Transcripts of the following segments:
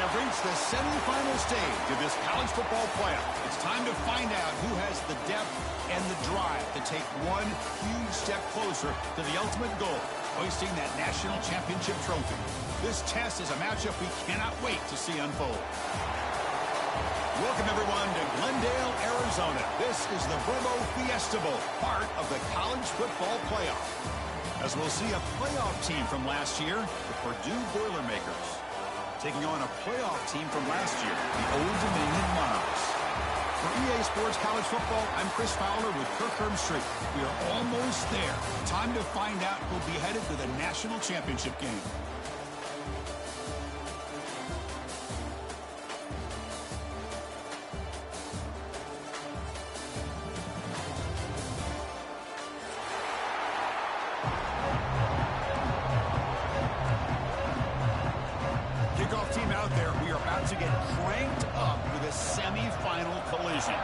have reached the semifinal stage of this college football playoff. It's time to find out who has the depth and the drive to take one huge step closer to the ultimate goal, hoisting that national championship trophy. This test is a matchup we cannot wait to see unfold. Welcome, everyone, to Glendale, Arizona. This is the Bravo Fiesta Bowl, part of the college football playoff. As we'll see a playoff team from last year, the Purdue Boilermakers, taking on a playoff team from last year, the Old Dominion Monarchs. For EA Sports College Football, I'm Chris Fowler with Kirk Herbstreit. We are almost there. Time to find out who'll be headed to the national championship game. Kickoff team out there. We are about to get cranked up with a semifinal collision.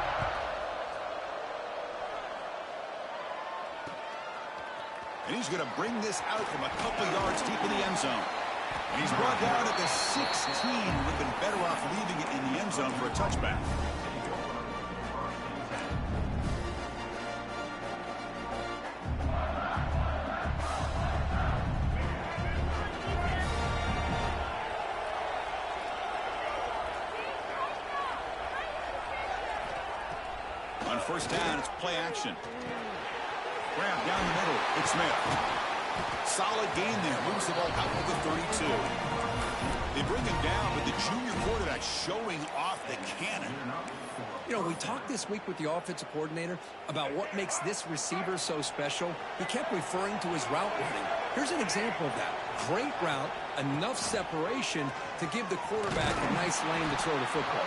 And he's going to bring this out from a couple yards deep in the end zone. And he's brought down at the 16. Would have been better off leaving it in the end zone for a touchback. On first down, it's play action. Grab down the middle. It's Smith. Solid gain there. Moves the ball out to the 32. They bring him down, but the junior quarterback showing off the cannon. You know, we talked this week with the offensive coordinator about what makes this receiver so special. He kept referring to his route running. Here's an example of that. Great route, enough separation to give the quarterback a nice lane to throw the football.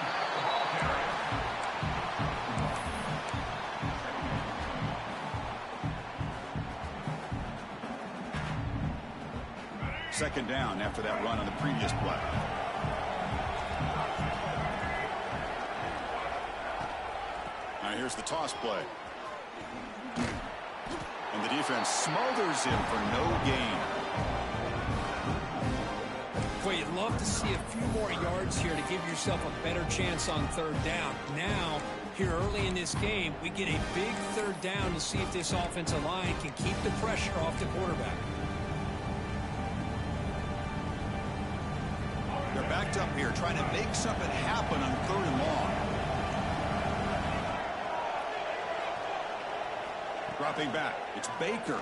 Second down after that run on the previous play. Now here's the toss play. And the defense smothers him for no gain. Boy, you'd love to see a few more yards here to give yourself a better chance on third down. Now, here early in this game, we get a big third down to see if this offensive line can keep the pressure off the quarterback. They're backed up here, trying to make something happen on third and long. Dropping back, it's Baker.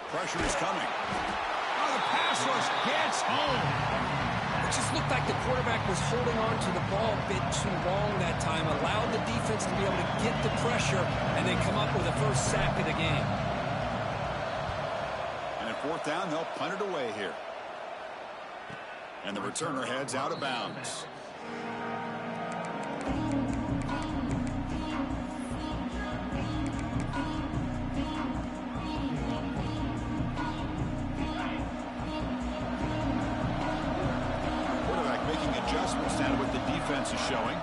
Pressure is coming. Oh, the pass rush gets home. It just looked like the quarterback was holding on to the ball a bit too long that time, allowed the defense to be able to get the pressure, and they come up with the first sack of the game. And at fourth down, they'll punt it away here. And the returner heads out of bounds. Quarterback making adjustments now to what the defense is showing.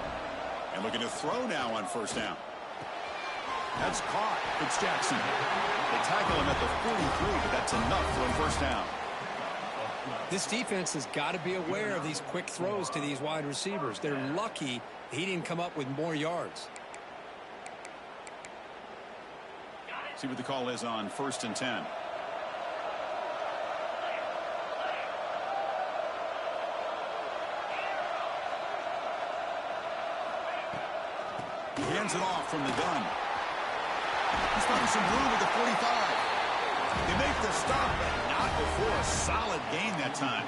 And looking to throw now on first down. That's caught. It's Jackson. They tackle him at the 43, but that's enough for a first down. This defense has got to be aware of these quick throws to these wide receivers. They're lucky he didn't come up with more yards. See what the call is on first and 10. He hands it off from the gun. He's finding some room at the 45. They make the stop, but not before a solid gain that time.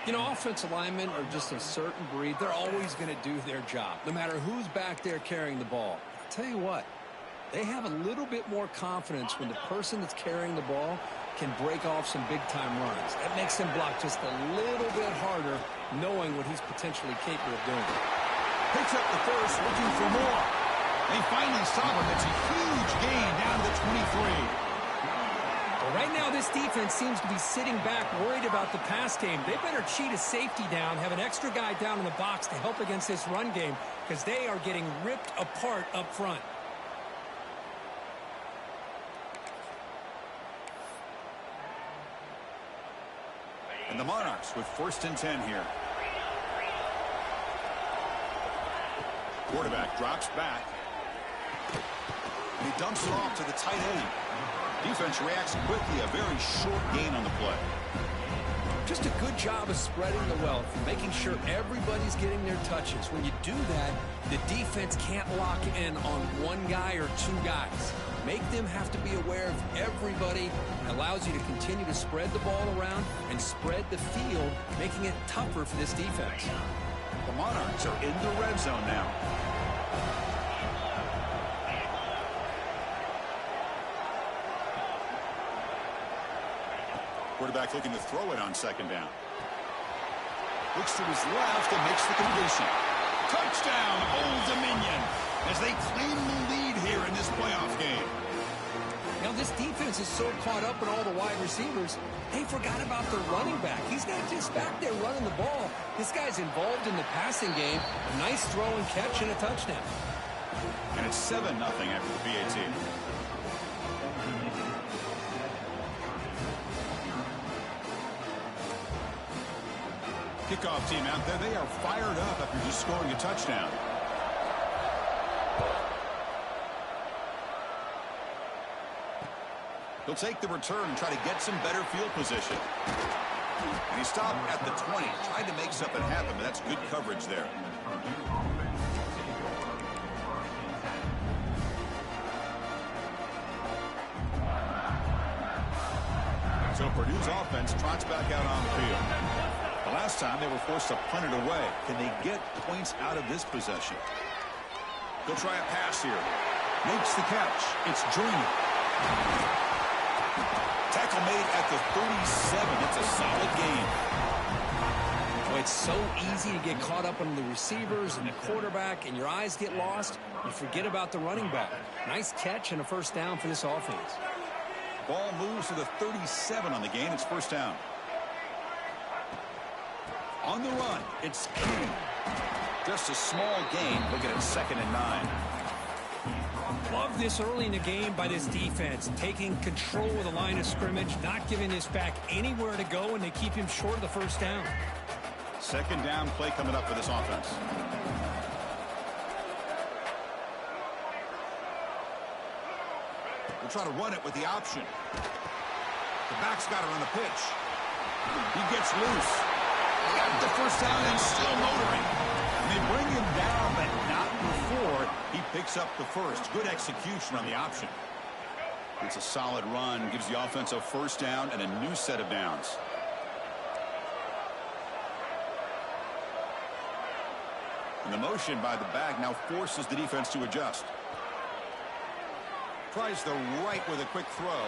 You know, offensive linemen are just a certain breed. They're always going to do their job, no matter who's back there carrying the ball. I'll tell you what, they have a little bit more confidence when the person that's carrying the ball can break off some big-time runs. That makes them block just a little bit harder, knowing what he's potentially capable of doing. Picks up the first, looking for more. They finally stop him. It's a huge gain down to the 23. Right now, this defense seems to be sitting back, worried about the pass game. They better cheat a safety down, have an extra guy down in the box to help against this run game, because they are getting ripped apart up front. And the Monarchs with first and 10 here. Quarterback drops back. And he dumps it off to the tight end. Defense reacts quickly. A very short gain on the play. Just a good job of spreading the wealth, making sure everybody's getting their touches. When you do that, the defense can't lock in on one guy or two guys. Make them have to be aware of everybody. It allows you to continue to spread the ball around and spread the field, making it tougher for this defense. The Monarchs are in the red zone now. Quarterback looking to throw it on second down. Looks to his left and makes the completion. Touchdown, Old Dominion, as they claim the lead here in this playoff game. Now, this defense is so caught up in all the wide receivers, they forgot about the running back. He's not just back there running the ball. This guy's involved in the passing game. A nice throw and catch and a touchdown. And it's 7-0 after the PAT. Kickoff team out there. They are fired up after just scoring a touchdown. He'll take the return and try to get some better field position. And he stopped at the 20. Tried to make something happen, but that's good coverage there. So Purdue's offense trots back out on the field. The last time they were forced to punt it away. Can they get points out of this possession? They'll try a pass here. Makes the catch. It's Joyner. Tackle made at the 37. It's a solid gain. Well, it's so easy to get caught up on the receivers and the quarterback, and your eyes get lost. You forget about the running back. Nice catch and a first down for this offense. Ball moves to the 37 on the gain. It's first down. On the run, it's King. Just a small gain. Look at it, 2nd and 9. Love this early in the game by this defense, taking control of the line of scrimmage, not giving this back anywhere to go, and they keep him short of the first down. 2nd down play coming up for this offense. We'll try to run it with the option. The back's got it on the pitch. He gets loose. Got the first down and still motoring. And they bring him down, but not before he picks up the first. Good execution on the option. It's a solid run. Gives the offense a first down and a new set of downs. And the motion by the back now forces the defense to adjust. Tries the right with a quick throw.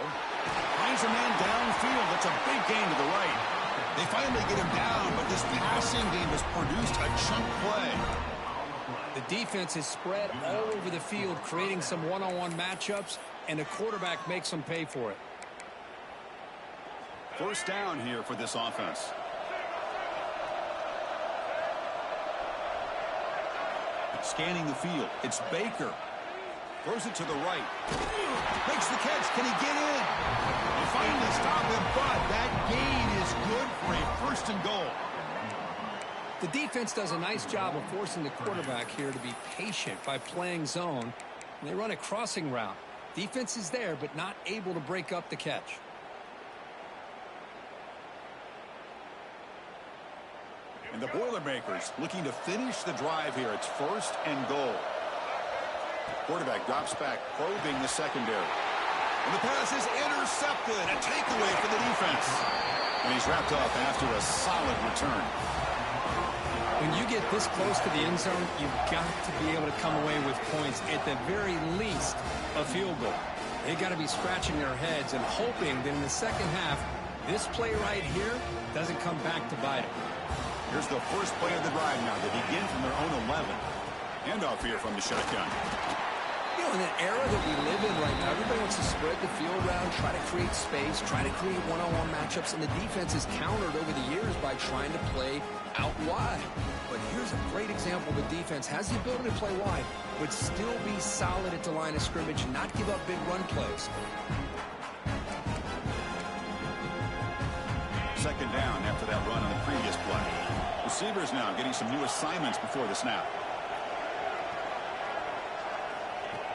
Finds a man downfield. That's a big gain to the right. They finally get him down, but this passing game has produced a chunk play. The defense is spread all over the field, creating some one-on-one matchups, and the quarterback makes them pay for it. First down here for this offense. Scanning the field. It's Baker. Throws it to the right. Makes the catch. Can he get in? They finally stop him, but that gain is good for a 1st and goal. The defense does a nice job of forcing the quarterback here to be patient by playing zone. And they run a crossing route. Defense is there, but not able to break up the catch. And the Boilermakers looking to finish the drive here. It's 1st and goal. Quarterback drops back, probing the secondary. And the pass is intercepted. A takeaway for the defense. And he's wrapped up after a solid return. When you get this close to the end zone, you've got to be able to come away with points, at the very least, a field goal. They've got to be scratching their heads and hoping that in the second half, this play right here doesn't come back to bite them. Here's the first play of the drive now. They begin from their own 11. Handoff here from the shotgun. You know, in an era that we live in right now, everybody wants to spread the field around, try to create space, try to create one-on-one matchups, and the defense is countered over the years by trying to play out wide. But here's a great example. The defense has the ability to play wide, but still be solid at the line of scrimmage and not give up big run plays. 2nd down after that run on the previous play. Receivers now getting some new assignments before the snap.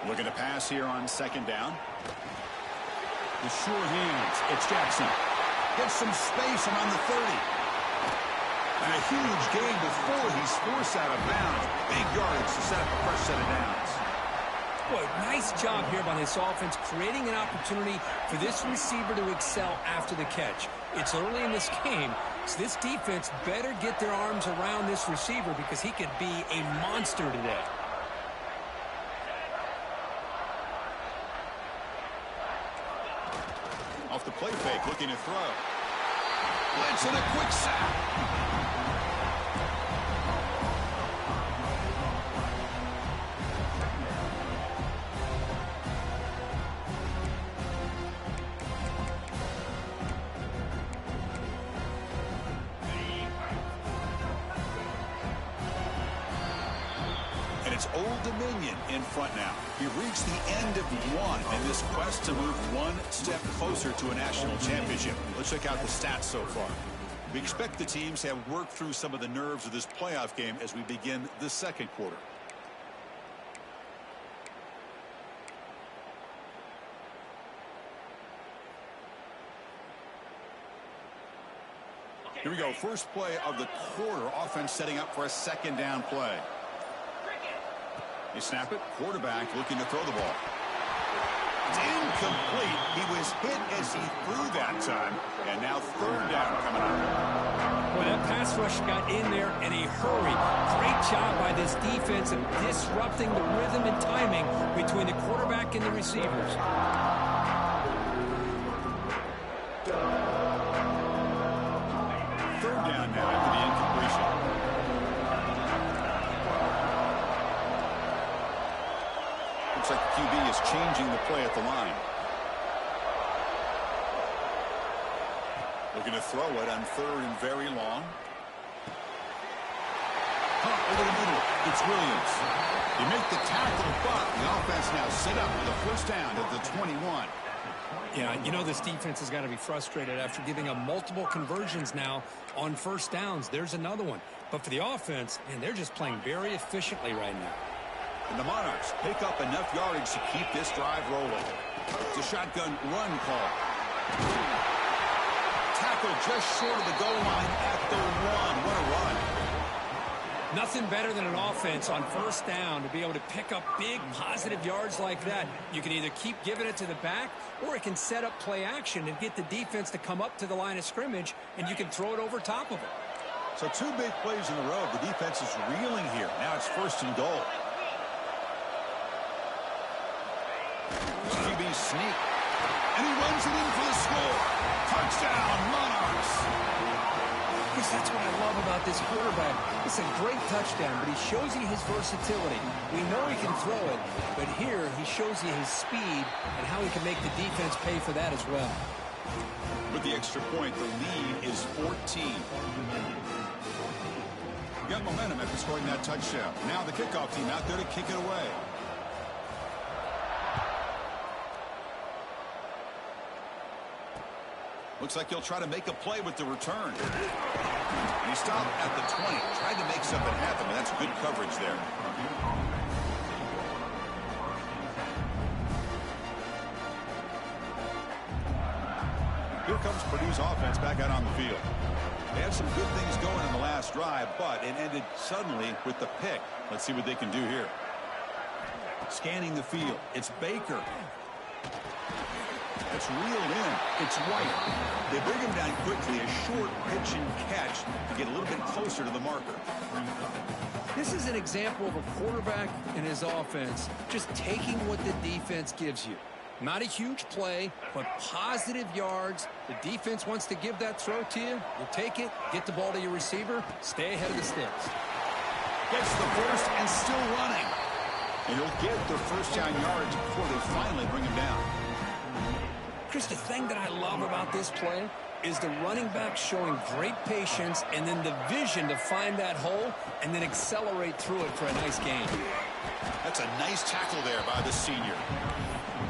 Looking to pass here on second down. The sure hands. It's Jackson. Gets some space around the 30. And a huge gain before he's forced out of bounds. Big yardage to set up a fresh set of downs. Boy, nice job here by this offense, creating an opportunity for this receiver to excel after the catch. It's early in this game, so this defense better get their arms around this receiver because he could be a monster today. Off the play fake, looking to throw. Blitz and a quick sack. It's Old Dominion in front now. He reached the end of one in this quest to move one step closer to a national championship. Let's check out the stats so far. We expect the teams to have worked through some of the nerves of this playoff game as we begin the second quarter. Here we go. First play of the quarter. Offense setting up for a second down play. They snap it. Quarterback looking to throw the ball. It's incomplete. He was hit as he threw that time. And now third down coming up. Well, that pass rush got in there in a hurry. Great job by this defense of disrupting the rhythm and timing between the quarterback and the receivers. Third down now after the incompletion. Looks like the QB is changing the play at the line. Looking to throw it on third and very long. Over the middle. It's Williams. They make the tackle, but the offense now set up with a first down at the 21. Yeah, you know this defense has got to be frustrated after giving up multiple conversions now on first downs. There's another one. But for the offense, man, they're just playing very efficiently right now. And the Monarchs pick up enough yardage to keep this drive rolling. It's a shotgun run call. Tackle just short of the goal line at the 1. What a run. Nothing better than an offense on first down to be able to pick up big positive yards like that. You can either keep giving it to the back, or it can set up play action and get the defense to come up to the line of scrimmage, and you can throw it over top of it. So two big plays in a row. The defense is reeling here. Now it's first and goal. QB sneak. And he runs it in for the score. Touchdown, Monarchs. Because that's what I love about this quarterback. It's a great touchdown, but he shows you his versatility. We know he can throw it, but here he shows you his speed and how he can make the defense pay for that as well. With the extra point, the lead is 14. We got momentum after scoring that touchdown. Now the kickoff team out there to kick it away. Looks like he'll try to make a play with the return. And he stopped at the 20. Tried to make something happen, but that's good coverage there. Here comes Purdue's offense back out on the field. They had some good things going in the last drive, but it ended suddenly with the pick. Let's see what they can do here. Scanning the field. It's Baker. It's reeled in. It's White. They bring him down quickly. A short pitch and catch to get a little bit closer to the marker. This is an example of a quarterback and his offense just taking what the defense gives you. Not a huge play, but positive yards. The defense wants to give that throw to you. You take it, get the ball to your receiver, stay ahead of the sticks. Gets the first and still running. And he'll get their first down yards before they finally bring him down. Chris, the thing that I love about this play is the running back showing great patience and then the vision to find that hole and then accelerate through it for a nice gain. That's a nice tackle there by the senior.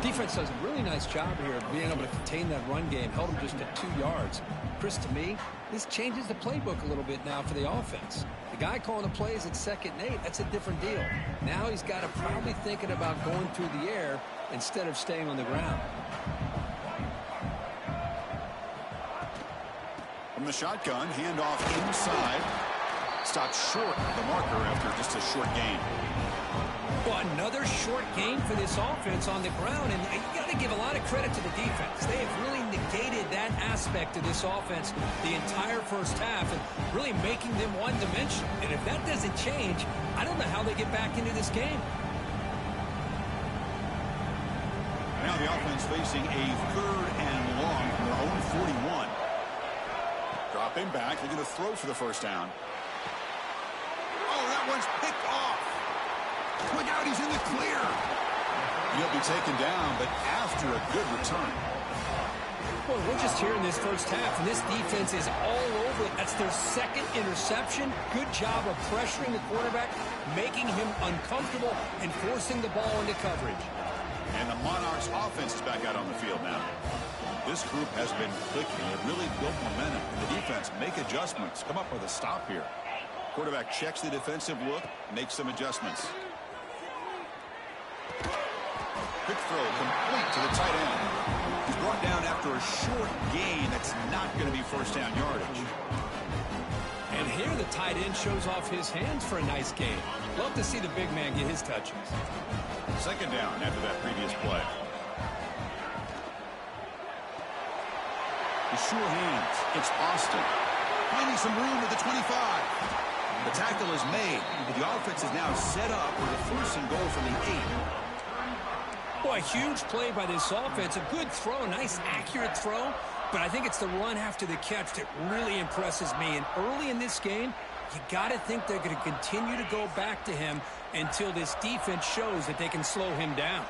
Defense does a really nice job here of being able to contain that run game, held them just at 2 yards. Chris, to me, this changes the playbook a little bit now for the offense. They guy calling the plays at 2nd and 8, that's a different deal. Now he's got to probably thinking about going through the air instead of staying on the ground. From the shotgun, handoff inside. Stopped short of the marker after just a short gain. Well, another short gain for this offense on the ground, and you got to give a lot of credit to the defense. They have really negated that aspect of this offense the entire first half and really making them one-dimensional. And if that doesn't change, I don't know how they get back into this game. Now the offense facing a 3rd and long from their own 41. Dropping back, looking to throw for the first down. Oh, that one's picked off. Look out, he's in the clear. He'll be taken down, but after a good return. Well, we're just here in this first half, and this defense is all over it. That's their 2nd interception. Good job of pressuring the quarterback, making him uncomfortable, and forcing the ball into coverage. And the Monarchs offense is back out on the field now. This group has been clicking. It really built momentum. The defense make adjustments. Come up with a stop here. Quarterback checks the defensive look, makes some adjustments. Quick throw complete to the tight end. He's brought down after a short gain. That's not going to be first down yardage. And here the tight end shows off his hands for a nice gain. Love to see the big man get his touches. 2nd down after that previous play. The sure hands. It's Austin. Finding some room at the 25. The tackle is made. The offense is now set up with a 1st and goal from the 8. Boy, a huge play by this offense. A good throw, nice accurate throw. But I think it's the run after the catch that really impresses me. And early in this game, you got to think they're going to continue to go back to him until this defense shows that they can slow him down.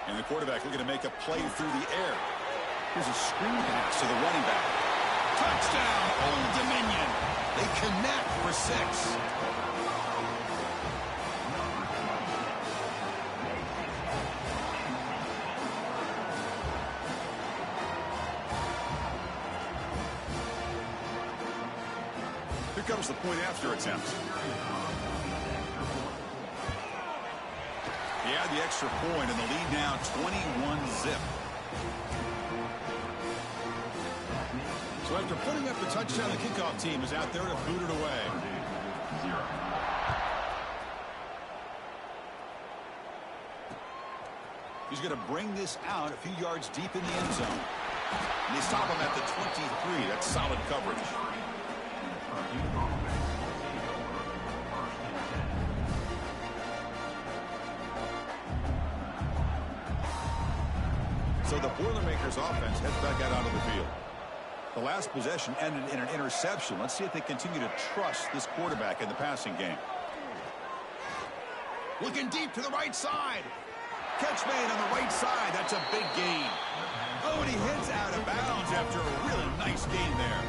And the quarterback looking to make a play through the air. Here's a screen pass to the running back. Touchdown, Old Dominion. They connect for 6. Here comes the point after attempt. He had the extra point, and the lead now 21-zip. So after putting up the touchdown, the kickoff team is out there to boot it away. He's going to bring this out a few yards deep in the end zone. And they stop him at the 23. That's solid coverage. So the Boilermakers offense heads back out onto the field. The last possession ended in an interception. Let's see if they continue to trust this quarterback in the passing game. Looking deep to the right side. Catch made on the right side. That's a big gain. Oh, and he heads out of bounds after a really nice gain there.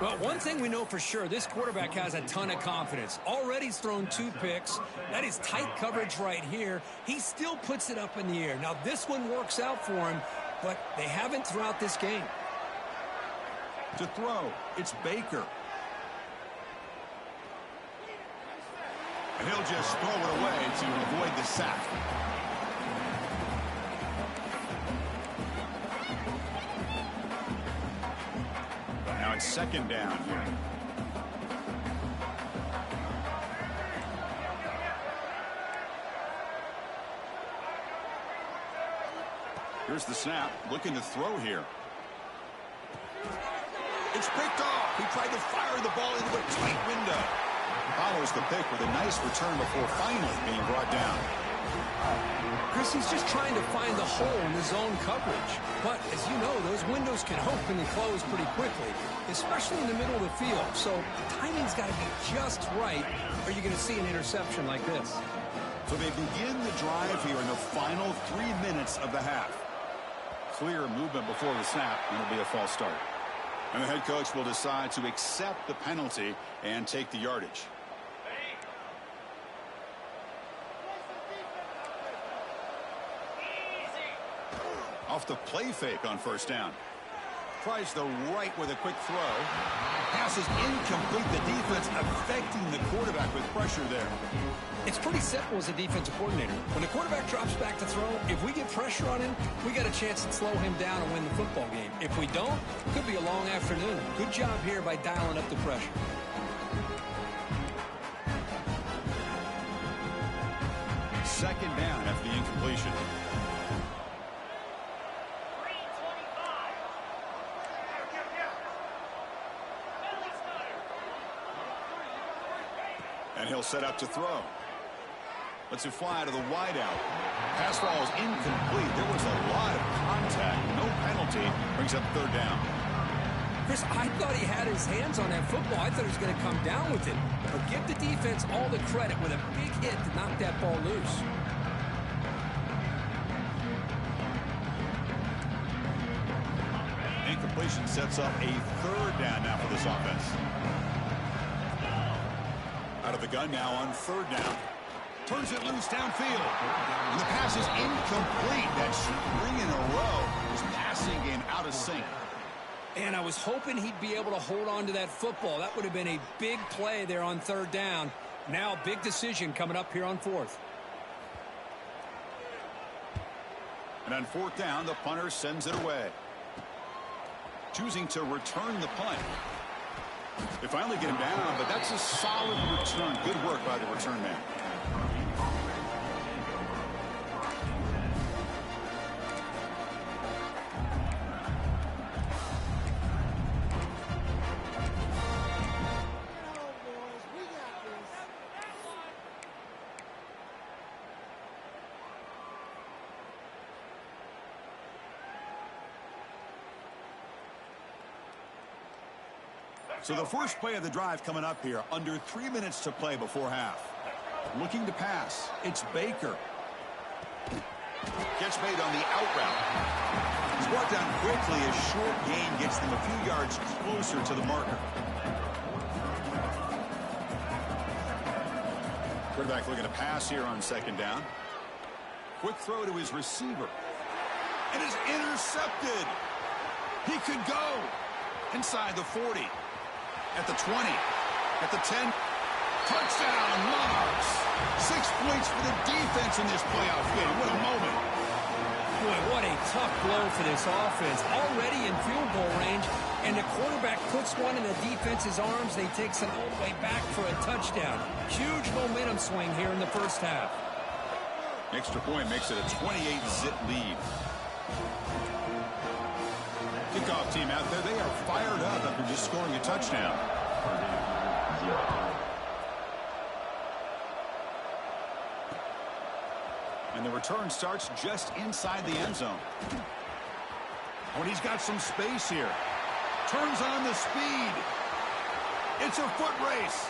Well, one thing we know for sure, this quarterback has a ton of confidence. Already he's thrown 2 picks. That is tight coverage right here. He still puts it up in the air. Now, this one works out for him, but they haven't throughout this game. To throw, it's Baker. And he'll just throw it away to avoid the sack. Now it's 2nd down here. Here's the snap, looking to throw here. It's picked off. He tried to fire the ball into a tight window. Follows the pick with a nice return before finally being brought down. Chris, he's just trying to find the hole in the zone coverage. But, as you know, those windows can open and close pretty quickly, especially in the middle of the field. So the timing's got to be just right, or you're going to see an interception like this. So they begin the drive here in the final 3 minutes of the half. Clear movement before the snap, and it'll be a false start. And the head coach will decide to accept the penalty and take the yardage. Off the play fake on 1st down. tries the right with a quick throw. Pass is incomplete. The defense affecting the quarterback with pressure there. It's pretty simple as a defensive coordinator. When the quarterback drops back to throw, if we get pressure on him, we got a chance to slow him down and win the football game. If we don't, it could be a long afternoon. Good job here by dialing up the pressure. Second down after the incompletion. And he'll set up to throw. Lets it fly to the wideout. Pass ball is incomplete. There was a lot of contact. No penalty. Brings up third down. Chris, I thought he had his hands on that football. I thought he was going to come down with it. But give the defense all the credit with a big hit to knock that ball loose. Incompletion sets up a third down now for this offense. Out of the gun now on third down. Turns it loose downfield. And the pass is incomplete. That's 3 in a row. His passing game out of sync. And I was hoping he'd be able to hold on to that football. That would have been a big play there on third down. Now a big decision coming up here on fourth. And on fourth down, the punter sends it away. Choosing to return the punt. They finally get him down, but that's a solid return. Good work by the return man. So the first play of the drive coming up here. Under 3 minutes to play before half. Looking to pass. It's Baker. Gets made on the out route. He's brought down quickly. A short gain gets them a few yards closer to the marker. Quarterback looking to pass here on second down. Quick throw to his receiver. And is intercepted. He could go inside the 40. At the 20, at the 10, touchdown, Monarchs. 6 points for the defense in this playoff game. What a moment. Boy, what a tough blow for this offense. Already in field goal range, and the quarterback puts one in the defense's arms. They takes it all the way back for a touchdown. Huge momentum swing here in the first half. Extra point makes it a 28-zip lead. Kickoff team out there, they are fired up after just scoring a touchdown. And the return starts just inside the end zone. When he's got some space here. Turns on the speed. It's a foot race.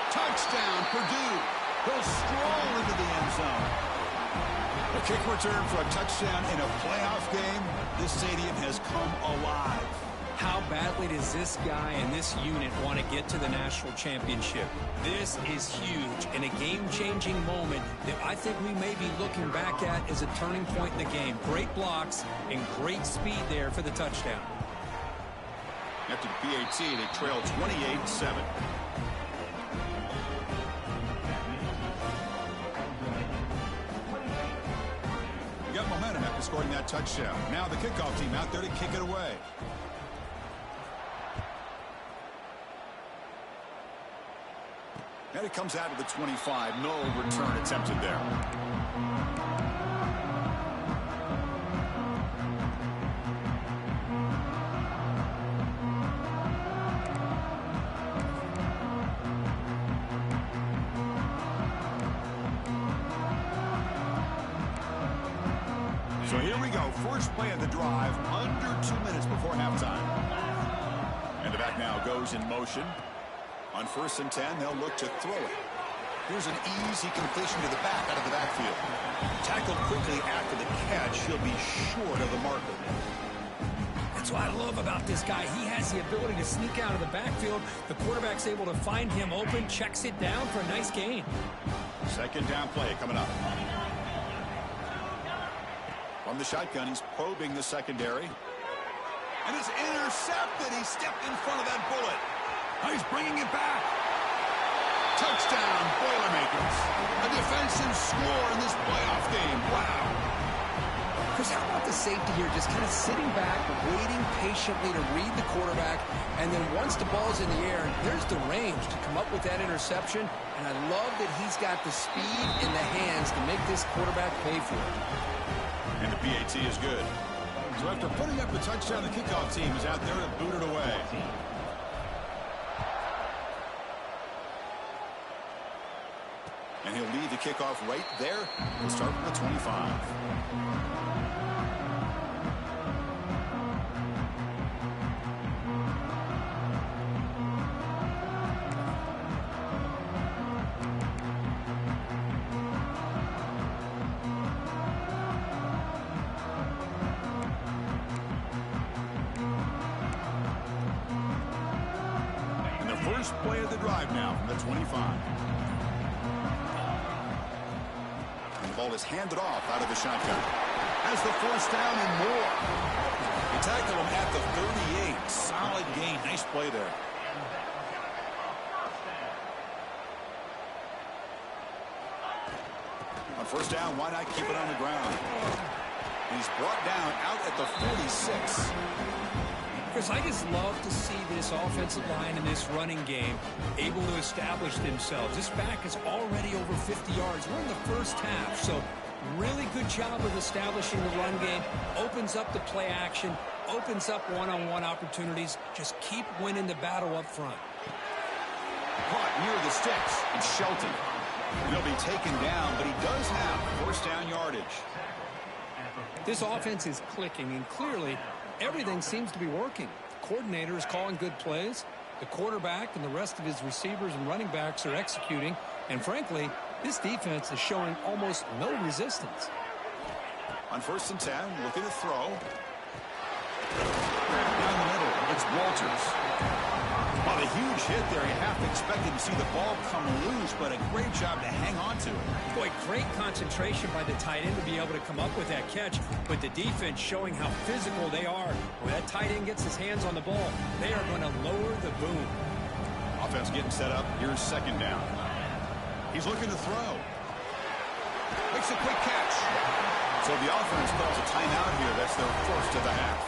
Touchdown, Purdue. He'll stroll into the end zone. A kick return for a touchdown in a playoff game. This stadium has come alive. How badly does this guy and this unit want to get to the national championship? This is huge and a game-changing moment that I think we may be looking back at as a turning point in the game. Great blocks and great speed there for the touchdown. After the PAT, they trail 28-7. Got momentum after scoring that touchdown. Now the kickoff team out there to kick it away. And it comes out of the 25. No return attempted there. So here we go. First play of the drive, under 2 minutes before halftime. And the back now goes in motion. On 1st and 10, they'll look to throw it. Here's an easy completion to the back out of the backfield. Tackled quickly after the catch. He'll be short of the marker. That's what I love about this guy. He has the ability to sneak out of the backfield. The quarterback's able to find him open, checks it down for a nice gain. Second down play coming up. From the shotgun, he's probing the secondary. And it's intercepted. He stepped in front of that bullet. Now he's bringing it back. Touchdown, Boilermakers. A defensive score in this playoff game. Wow. Chris, how about the safety here just kind of sitting back, waiting patiently to read the quarterback, and then once the ball's in the air, there's the range to come up with that interception, and I love that he's got the speed in the hands to make this quarterback pay for it. And the PAT is good. So after putting up the touchdown, the kickoff team is out there to boot it away. And he'll lead the kickoff right there and start from the 25. And the first play of the drive now from the 25. Ball is handed off out of the shotgun. Has the first down and more. He tackled him at the 38. Solid gain. Nice play there. On first down, why not keep it on the ground? And he's brought down out at the 46. Chris, I just love to see this offensive line in this running game able to establish themselves. This back is already over 50 yards. We're in the first half, so really good job of establishing the run game. Opens up the play action, opens up one-on-one opportunities. Just keep winning the battle up front. Caught near the sticks. It's Shelton. He'll be taken down, but he does have first down yardage. This offense is clicking, and clearly everything seems to be working. The coordinator is calling good plays. The quarterback and the rest of his receivers and running backs are executing. And frankly, this defense is showing almost no resistance. On first and 10, looking to throw. Down the middle, it's Walters. Well, a huge hit there. You have to expect to see the ball come loose, but a great job to hang on to it. Boy, great concentration by the tight end to be able to come up with that catch, but the defense showing how physical they are. When that tight end gets his hands on the ball, they are going to lower the boom. Offense getting set up. Here's second down. He's looking to throw. Makes a quick catch. So the offense calls a timeout here. That's their first of the half.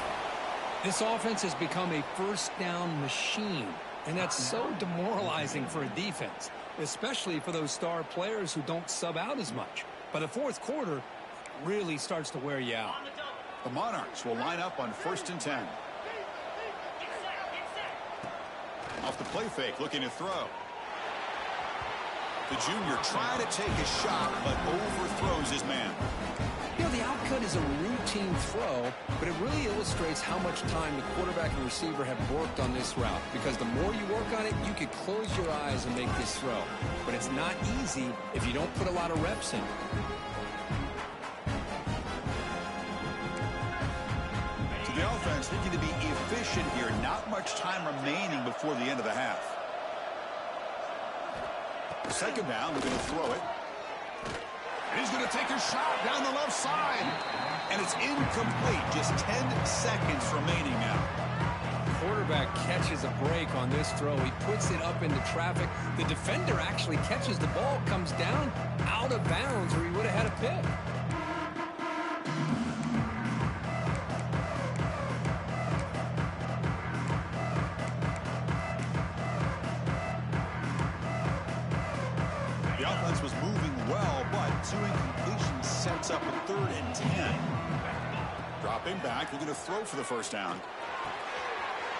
This offense has become a first down machine, and that's so demoralizing for a defense, especially for those star players who don't sub out as much. By the fourth quarter, it really starts to wear you out. The Monarchs will line up on first and 10. Off the play fake, looking to throw. The junior trying to take a shot, but overthrows his man. You know, the outcut is a routine throw, but it really illustrates how much time the quarterback and receiver have worked on this route. Because the more you work on it, you could close your eyes and make this throw. But it's not easy if you don't put a lot of reps in. So the offense looking to be efficient here. Not much time remaining before the end of the half. Second down, we're going to throw it. He's going to take a shot down the left side. And it's incomplete. Just 10 seconds remaining now. Quarterback catches a break on this throw. He puts it up into traffic. The defender actually catches the ball, comes down out of bounds, or he would have had a pick. The offense was moving well, but two incompletions sets up a 3rd and 10. Dropping back, looking to throw for the first down.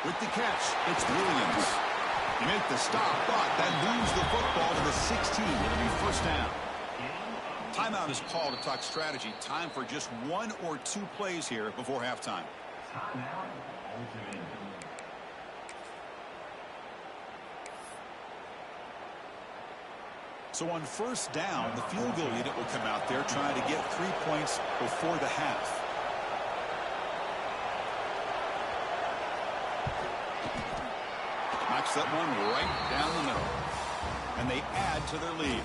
With the catch, it's Williams. He made the stop, but that moves the football to the 16. It'll be first down. Timeout is called to talk strategy. Time for just 1 or 2 plays here before halftime. So on first down, the field goal unit will come out there trying to get 3 points before the half. Knocks that one right down the middle. And they add to their lead.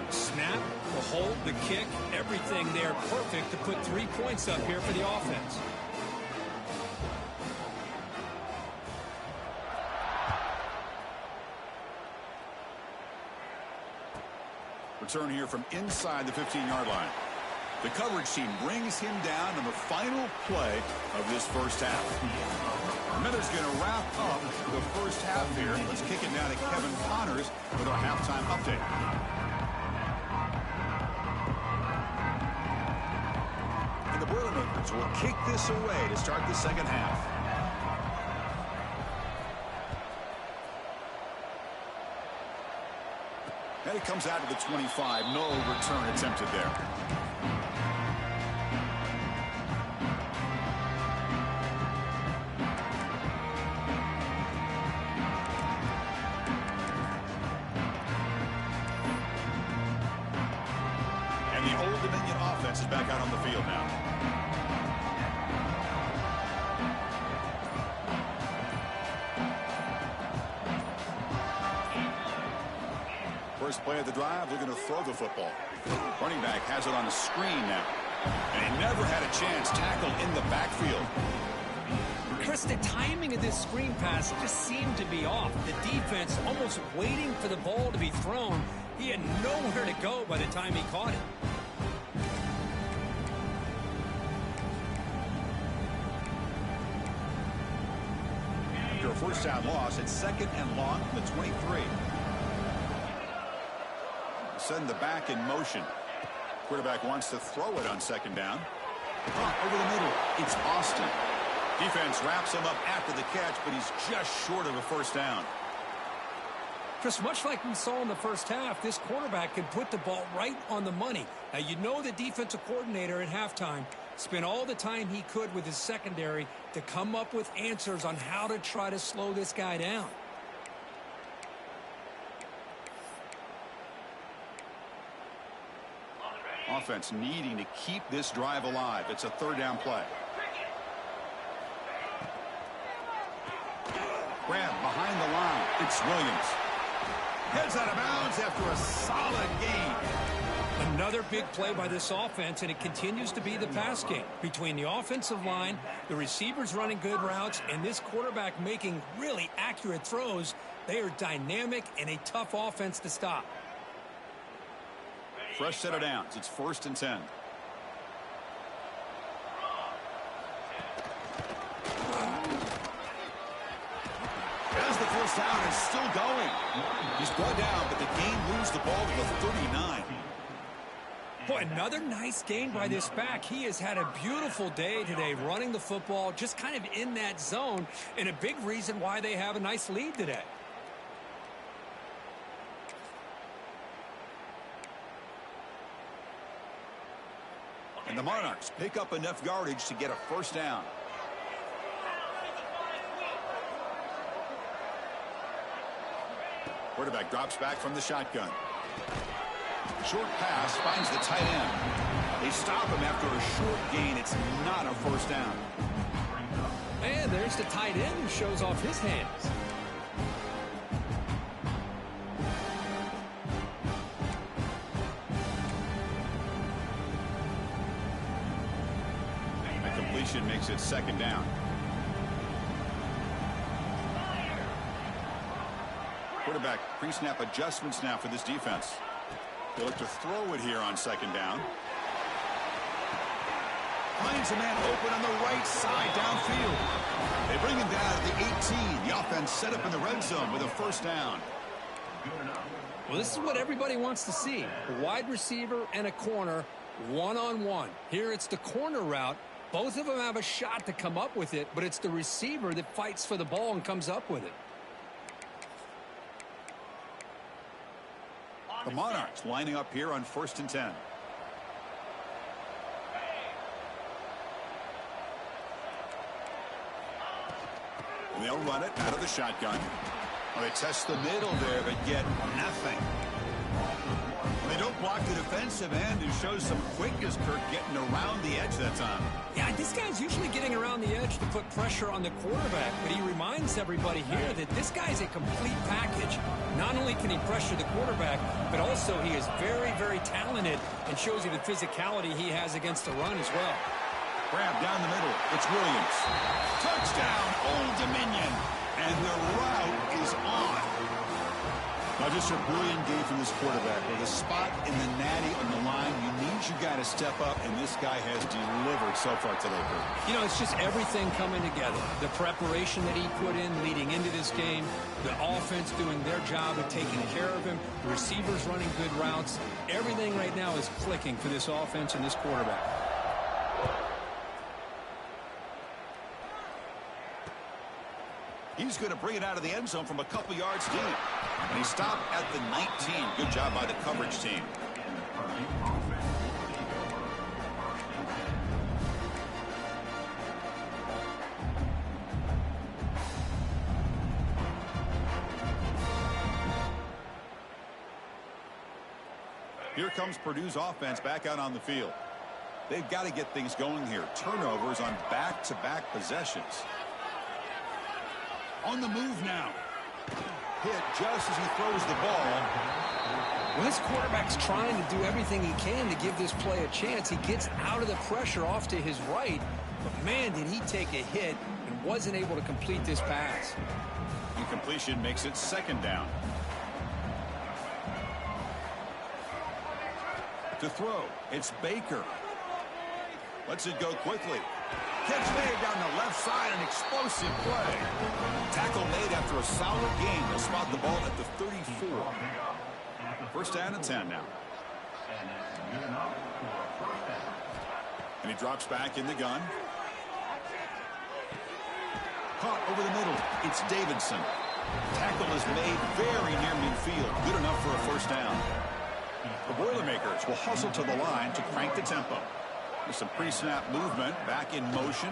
Snap, the hold, the kick, everything there perfect to put 3 points up here for the offense. return here from inside the 15-yard line. The coverage team brings him down on the final play of this first half. Miller's going to wrap up the first half here. Let's kick it down to Kevin Connors with our halftime update. And the Boilermakers will kick this away to start the second half. And it comes out to the 25. No return attempted there. And the Old Dominion offense is back out on the field now. First play of the drive, they're going to throw the football. Running back has it on a screen now. And he never had a chance tackled in the backfield. Chris, the timing of this screen pass just seemed to be off. The defense almost waiting for the ball to be thrown. He had nowhere to go by the time he caught it. Your first down loss at second and long from the 23. Send the back in motion. Quarterback wants to throw it on second down. Over the middle, it's Austin. Defense wraps him up after the catch, but he's just short of a first down. Chris, much like we saw in the first half, this quarterback can put the ball right on the money. Now, you know the defensive coordinator at halftime spent all the time he could with his secondary to come up with answers on how to try to slow this guy down. Offense needing to keep this drive alive. It's a third down play. Grab behind the line. It's Williams. Heads out of bounds after a solid gain. Another big play by this offense, and it continues to be the pass game. Between the offensive line, the receivers running good routes, and this quarterback making really accurate throws, they are dynamic and a tough offense to stop. Fresh set of downs. It's 1st and 10. As the first down is still going. He's brought down, but the game moves the ball to the 39. Boy, another nice gain by this back. He has had a beautiful day today running the football, just kind of in that zone, and a big reason why they have a nice lead today. And the Monarchs pick up enough yardage to get a first down. Quarterback drops back from the shotgun. Short pass finds the tight end. They stop him after a short gain. It's not a first down. And there's the tight end who shows off his hands. Makes it second down. Quarterback pre-snap adjustments now for this defense. They look to throw it here on second down. Finds a man open on the right side downfield. They bring him down at the 18. The offense set up in the red zone with a first down. Well, this is what everybody wants to see. A wide receiver and a corner, one-on-one. Here it's the corner route. Both of them have a shot to come up with it, but it's the receiver that fights for the ball and comes up with it. The Monarchs lining up here on 1st and 10. And they'll run it out of the shotgun. Well, they test the middle there, but get nothing. They don't block the defensive end, who shows some quickness, Kirk, getting around the edge that time. Yeah, this guy's usually getting around the edge to put pressure on the quarterback, but he reminds everybody here that this guy's a complete package. Not only can he pressure the quarterback, but also he is very, very talented and shows you the physicality he has against the run as well. Grab down the middle. It's Williams. Touchdown, Old Dominion. And the route is on. Now, just a brilliant game from this quarterback. With a spot in the natty on the line, you need your guy to step up, and this guy has delivered so far today. You know, it's just everything coming together. The preparation that he put in leading into this game, the offense doing their job of taking care of him, the receivers running good routes. Everything right now is clicking for this offense and this quarterback. He's going to bring it out of the end zone from a couple yards deep. And he stopped at the 19. Good job by the coverage team. Here comes Purdue's offense back out on the field. They've got to get things going here. Turnovers on back-to-back possessions. On the move now. Hit just as he throws the ball. Well, this quarterback's trying to do everything he can to give this play a chance. He gets out of the pressure off to his right, but man, did he take a hit and wasn't able to complete this pass. Incompletion makes it second down. To throw, it's Baker. Lets it go quickly. Catch made down the left side, an explosive play. Tackle made after a solid gain. They'll spot the ball at the 34. First down and 10 now. And he drops back in the gun. Caught over the middle. It's Davidson. Tackle is made very near midfield. Good enough for a first down. The Boilermakers will hustle to the line to crank the tempo. With some pre-snap movement, back in motion.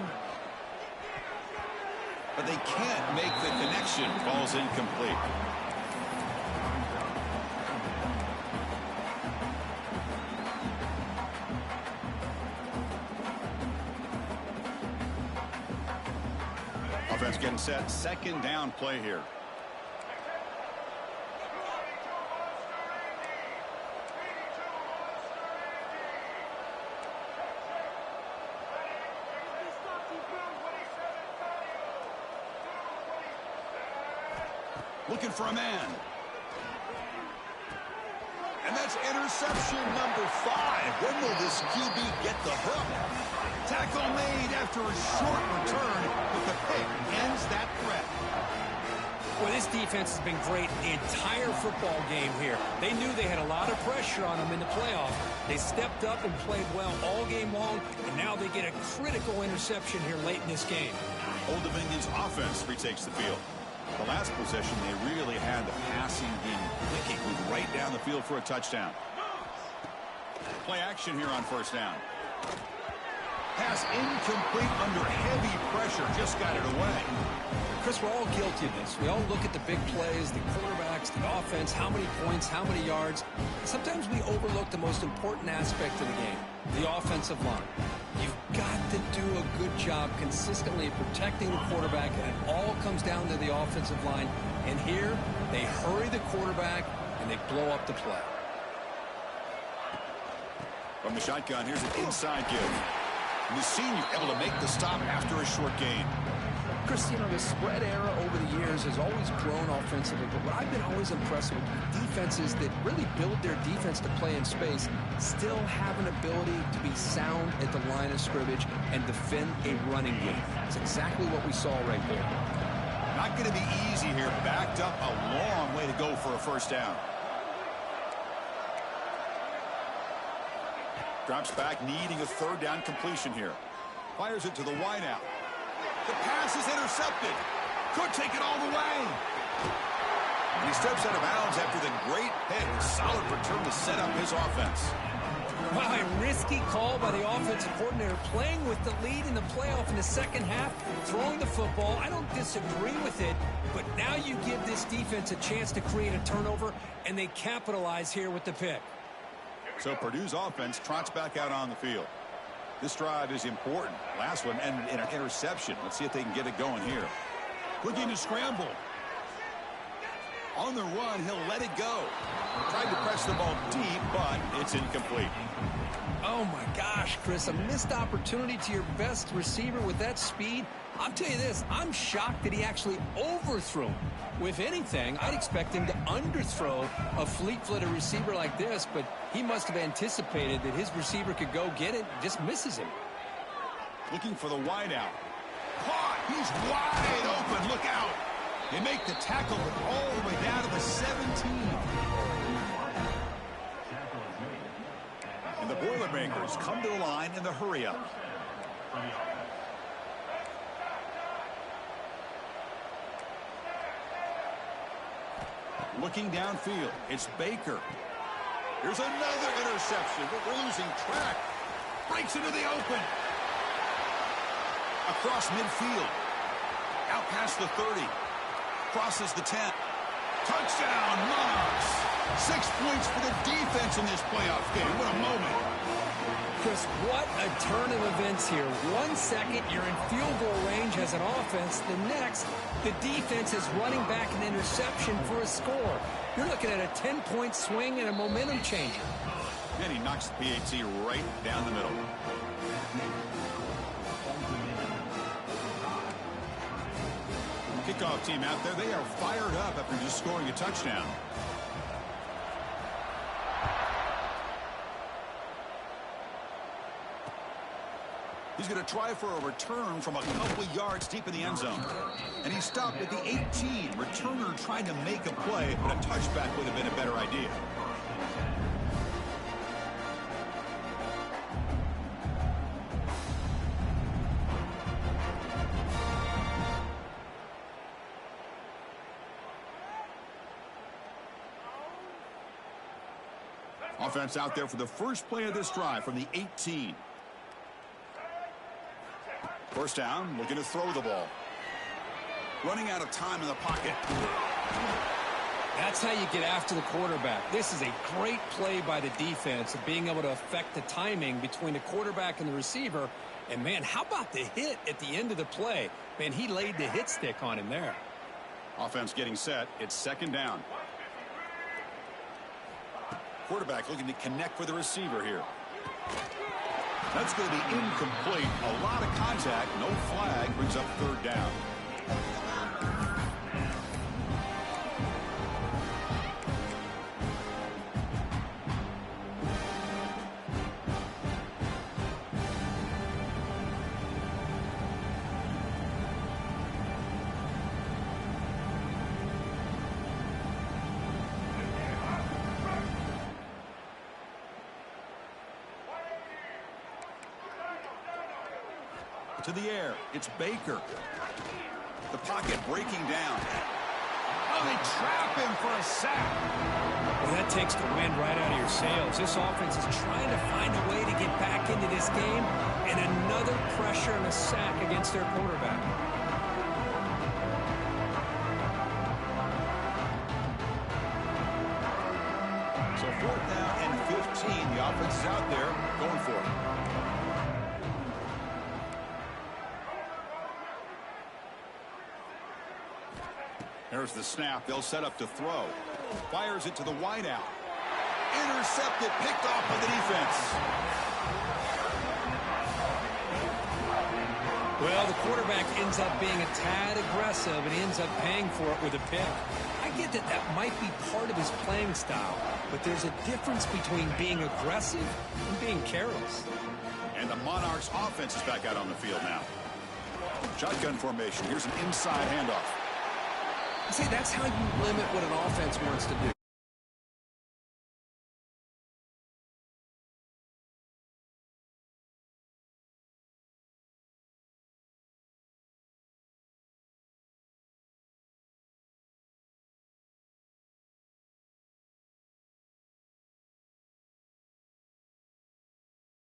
But they can't make the connection. Ball's incomplete. Offense getting set. Second down play here. Looking for a man. And that's interception number 5. When will this QB get the hook? Tackle made after a short return, but the pick ends that threat. Well, this defense has been great the entire football game here. They knew they had a lot of pressure on them in the playoffs. They stepped up and played well all game long, and now they get a critical interception here late in this game. Old Dominion's offense retakes the field. The last possession, they really had the passing game clicking, moved right down the field for a touchdown. Play action here on first down. Pass incomplete under heavy pressure, just got it away. Chris, we're all guilty of this. We all look at the big plays, the quarterbacks, the offense, how many points, how many yards. Sometimes we overlook the most important aspect of the game, the offensive line. You've got to do a good job consistently protecting the quarterback, and it all comes down to the offensive line. And here, they hurry the quarterback, and they blow up the play. From the shotgun, here's an inside give. And the senior able to make the stop after a short gain. Chris, you know, the spread era over the years has always grown offensively, but what I've been always impressed with defenses that really build their defense to play in space still have an ability to be sound at the line of scrimmage and defend a running game. That's exactly what we saw right there. Not going to be easy here. Backed up a long way to go for a first down. Drops back, needing a third down completion here. Fires it to the wideout. The pass is intercepted. Could take it all the way. And he steps out of bounds after the great pick. Solid return to set up his offense. Wow, a risky call by the offensive coordinator, playing with the lead in the playoff in the second half, throwing the football. I don't disagree with it, but now you give this defense a chance to create a turnover, and they capitalize here with the pick. So Purdue's offense trots back out on the field. This drive is important. Last one ended in an interception. Let's see if they can get it going here. Looking to scramble. On the run, he'll let it go. Tried to press the ball deep, but it's incomplete. Oh, my gosh, Chris, a missed opportunity to your best receiver with that speed. I'll tell you this, I'm shocked that he actually overthrew him. With anything, I'd expect him to underthrow a fleet-footed receiver like this, but he must have anticipated that his receiver could go get it, just misses him. Looking for the wide out. Caught! He's wide open! Look out! They make the tackle all the way down to the 17. And the Boilermakers come to the line in the hurry-up. Looking downfield, it's Baker. Here's another interception, but we're losing track. Breaks into the open. Across midfield. Out past the 30. Crosses the 10. Touchdown, Monarchs. 6 points for the defense in this playoff game. What a moment. Chris, what a turn of events here. 1 second, you're in field goal range as an offense. The next, the defense is running back an interception for a score. You're looking at a 10-point swing and a momentum changer. And he knocks the PAT right down the middle. Kickoff team out there, they are fired up after just scoring a touchdown. He's going to try for a return from a couple of yards deep in the end zone. And he stopped at the 18. Returner trying to make a play, but a touchback would have been a better idea. Offense out there for the first play of this drive from the 18. First down, looking to throw the ball. Running out of time in the pocket. That's how you get after the quarterback. This is a great play by the defense of being able to affect the timing between the quarterback and the receiver. And, man, how about the hit at the end of the play? Man, he laid the hit stick on him there. Offense getting set. It's second down. Quarterback looking to connect with the receiver here. That's going to be incomplete. A lot of contact. No flag. Brings up third down. To the air, it's Baker. The pocket breaking down. Oh, they trap him for a sack. Well, that takes the wind right out of your sails. This offense is trying to find a way to get back into this game, and another pressure and a sack against their quarterback. So 4th down and 15. The offense is out there going for it. There's the snap. They'll set up to throw. Fires it to the wideout. Intercepted, picked off by the defense. Well, the quarterback ends up being a tad aggressive, and he ends up paying for it with a pick. I get that that might be part of his playing style, but there's a difference between being aggressive and being careless. And the Monarchs offense is back out on the field now. Shotgun formation. Here's an inside handoff. See, that's how you limit what an offense wants to do.